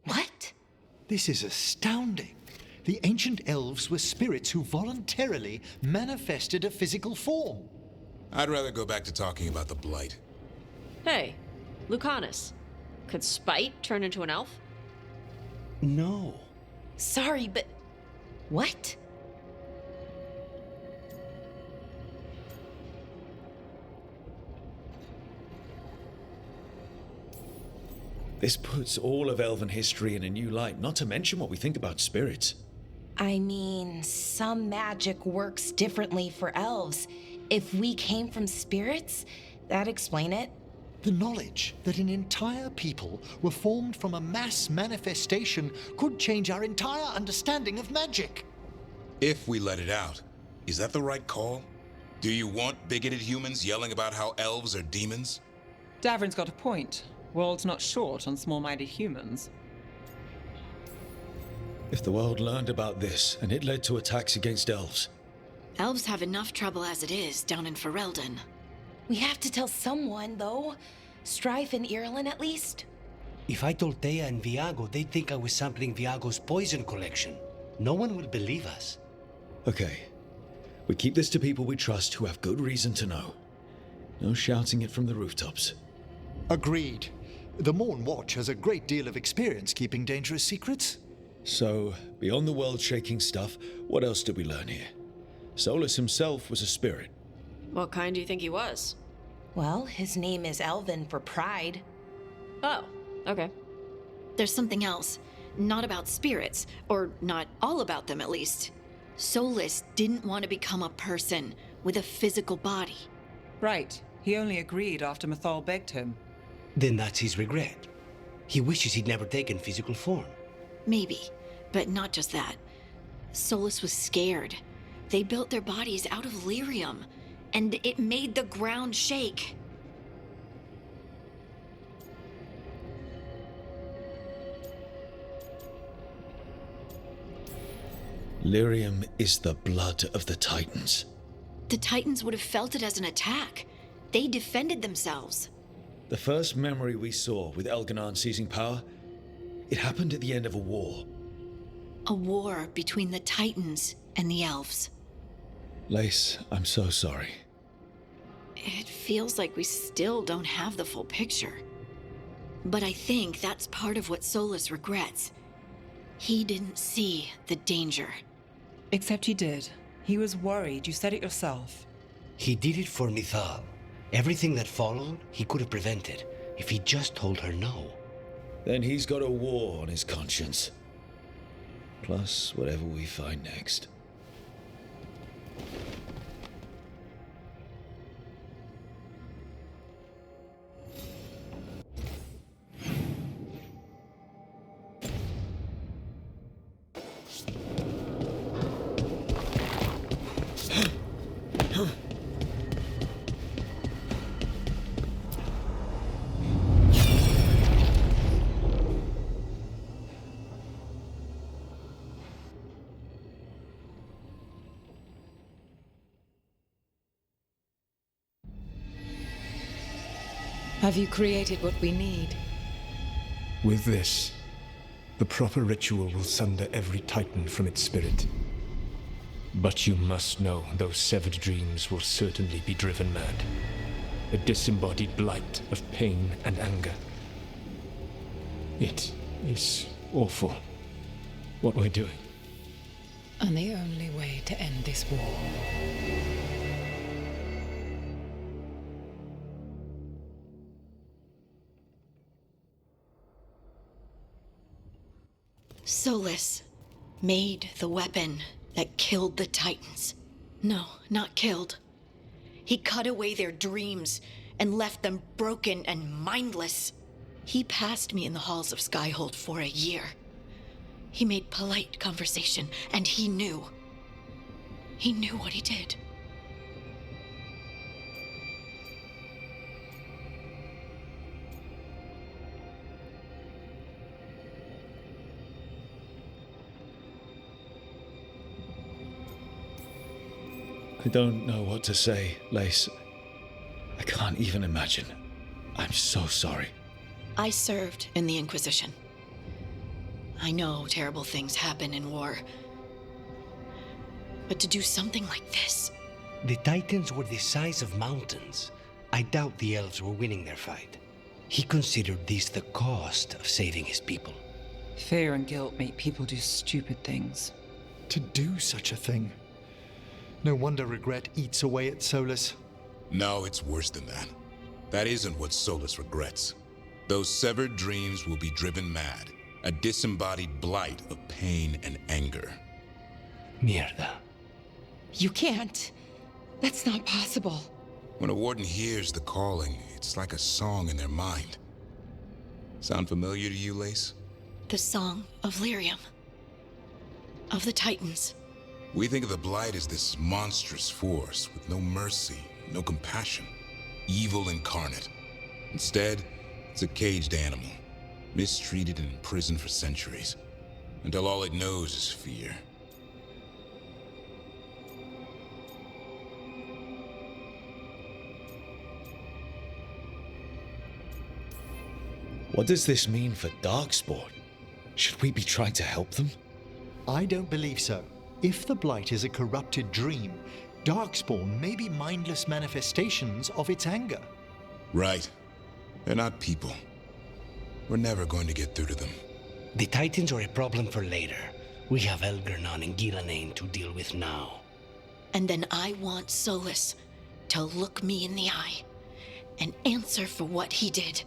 What?
This is astounding. The ancient elves were spirits who voluntarily manifested a physical form.
I'd rather go back to talking about the Blight.
Hey, Lucanus. Could Spite turn into an elf?
No.
Sorry, but... What?
This puts all of elven history in a new light, not to mention what we think about spirits.
I mean, some magic works differently for elves. If we came from spirits, that'd explain it.
The knowledge that an entire people were formed from a mass manifestation could change our entire understanding of magic.
If we let it out, is that the right call? Do you want bigoted humans yelling about how elves are demons?
Davrin's got a point. World's not short on small-minded humans.
If the world learned about this, and it led to attacks against elves.
Elves have enough trouble as it is down in Ferelden.
We have to tell someone, though. Strife and Irulan, at least.
If I told Thea and Viago, they'd think I was sampling Viago's poison collection. No one will believe us.
Okay. We keep this to people we trust who have good reason to know. No shouting it from the rooftops.
Agreed. The Morn Watch has a great deal of experience keeping dangerous secrets.
So, beyond the world-shaking stuff, what else did we learn here? Solus himself was a spirit.
What kind do you think he was?
Well, his name is Elven for pride.
Oh, okay.
There's something else. Not about spirits, or not all about them at least. Solus didn't want to become a person with a physical body.
Right. He only agreed after Mythal begged him.
Then that's his regret. He wishes he'd never taken physical form.
Maybe, but not just that. Solus was scared. They built their bodies out of lyrium, and it made the ground shake.
Lyrium is the blood of the Titans.
The Titans would have felt it as an attack. They defended themselves.
The first memory we saw with Elganon seizing power, it happened at the end of a war.
A war between the Titans and the elves.
Lace, I'm so sorry.
It feels like we still don't have the full picture. But I think that's part of what Solus regrets. He didn't see the danger.
Except he did. He was worried. You said it yourself.
He did it for Mythal. Everything that followed, he could have prevented if he just told her no.
Then he's got a war on his conscience. Plus, whatever we find next.
Have you created what we need?
With this, the proper ritual will sunder every Titan from its spirit. But you must know those severed dreams will certainly be driven mad. A disembodied blight of pain and anger. It is awful what we're doing.
And the only way to end this war.
Solus made the weapon that killed the Titans. No, not killed. He cut away their dreams and left them broken and mindless. He passed me in the halls of Skyhold for a year. He made polite conversation, and he knew.
He knew what he did.
I don't know what to say, Lace. I can't even imagine. I'm so sorry.
I served in the Inquisition. I know terrible things happen in war. But to do something like this...
The Titans were the size of mountains. I doubt the elves were winning their fight. He considered this the cost of saving his people.
Fear and guilt make people do stupid things.
To do such a thing. No wonder regret eats away at Solus.
No, it's worse than that. That isn't what Solus regrets. Those severed dreams will be driven mad. A disembodied blight of pain and anger.
Mierda.
You can't. That's not possible.
When a warden hears the calling, it's like a song in their mind. Sound familiar to you, Lace?
The Song of Lyrium. Of the Titans.
We think of the Blight as this monstrous force with no mercy, no compassion. Evil incarnate. Instead, it's a caged animal. Mistreated and imprisoned for centuries. Until all it knows is fear.
What does this mean for Darkspawn? Should we be trying to help them?
I don't believe so. If the Blight is a corrupted dream, Darkspawn may be mindless manifestations of its anger.
Right. They're not people. We're never going to get through to them.
The Titans are a problem for later. We have Elgernon and Gillanane to deal with now.
And then I want Solus to look me in the eye and answer for what he did.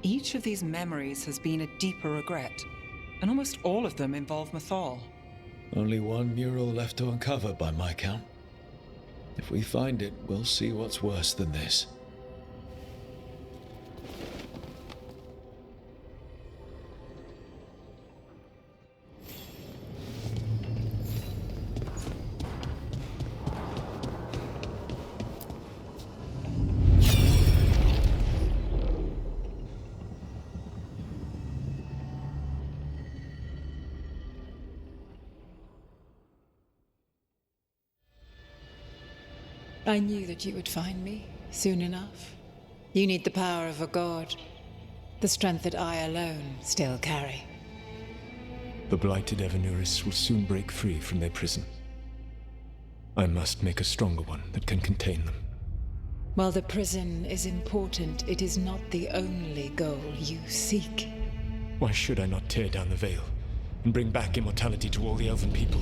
Each of these memories has been a deeper regret, and almost all of them involve Mythal.
Only one mural left to uncover by my count. If we find it, we'll see what's worse than this.
I knew that you would find me soon enough. You need the power of a god, the strength that I alone still carry.
The blighted Evanuris will soon break free from their prison. I must make a stronger one that can contain them.
While the prison is important, it is not the only goal you seek.
Why should I not tear down the veil and bring back immortality to all the elven people?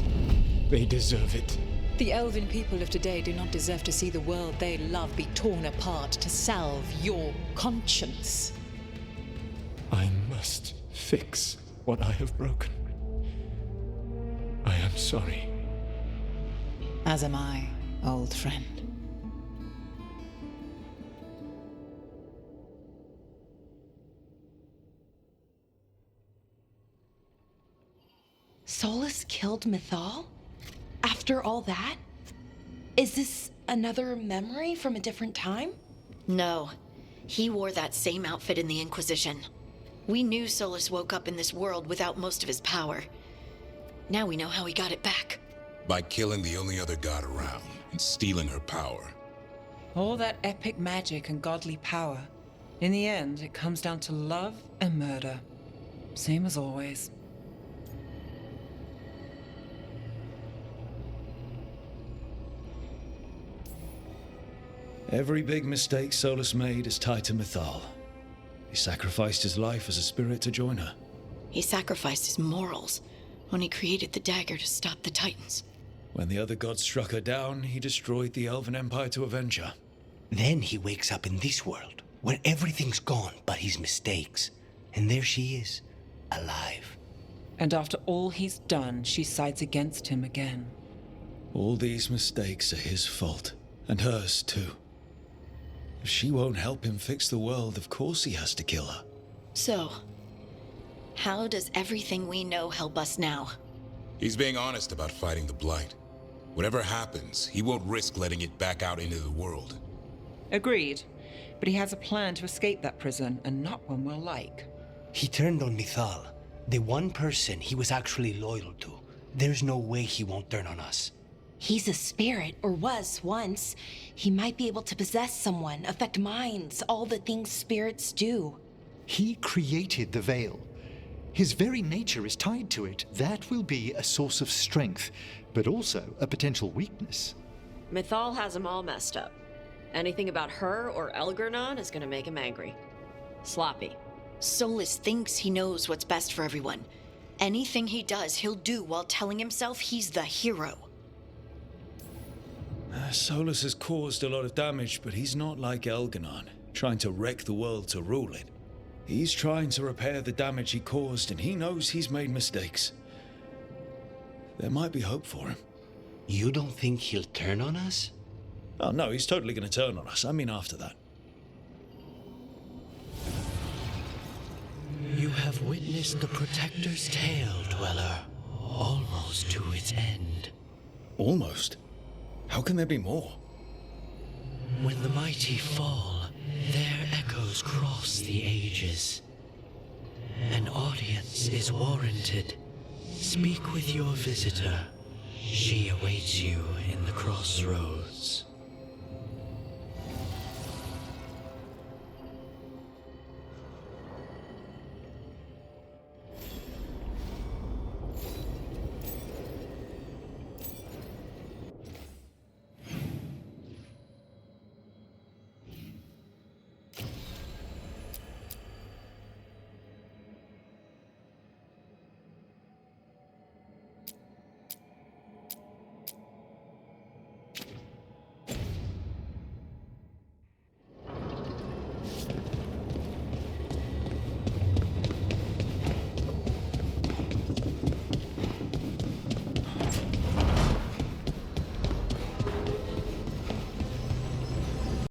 They deserve it.
The elven people of today do not deserve to see the world they love be torn apart to salve your conscience.
I must fix what I have broken. I am sorry.
As am I, old friend.
Solus killed Mythal? After all that? Is this another memory from a different time?
No. He wore that same outfit in the Inquisition. We knew Solus woke up in this world without most of his power. Now we know how he got it back.
By killing the only other god around and stealing her power.
All that epic magic and godly power. In the end, it comes down to love and murder. Same as always.
Every big mistake Solus made is tied to Mythal. He sacrificed his life as a spirit to join her.
He sacrificed his morals when he created the dagger to stop the Titans.
When the other gods struck her down, he destroyed the Elven Empire to avenge her.
Then he wakes up in this world, where everything's gone but his mistakes. And there she is, alive.
And after all he's done, she sides against him again.
All these mistakes are his fault, and hers too. If she won't help him fix the world, of course he has to kill her.
So, how does everything we know help us now?
He's being honest about fighting the Blight. Whatever happens, he won't risk letting it back out into the world.
Agreed. But he has a plan to escape that prison, and not one we'll like.
He turned on Mythal, the one person he was actually loyal to. There's no way he won't turn on us.
He's a spirit, or was once. He might be able to possess someone, affect minds, all the things spirits do.
He created the Veil. His very nature is tied to it. That will be a source of strength, but also a potential weakness.
Mythal has him all messed up. Anything about her or Elgernon is gonna make him angry. Sloppy.
Solus thinks he knows what's best for everyone. Anything he does, he'll do while telling himself he's the hero.
Solus has caused a lot of damage, but he's not like Elgernon, trying to wreck the world to rule it. He's trying to repair the damage he caused, and he knows he's made mistakes. There might be hope for him.
You don't think he'll turn on us?
Oh no, he's totally going to turn on us. I mean, after that.
You have witnessed the Protector's tale, Dweller, almost to its end.
Almost? How can there be more?
When the mighty fall, their echoes cross the ages. An audience is warranted. Speak with your visitor. She awaits you in the crossroads.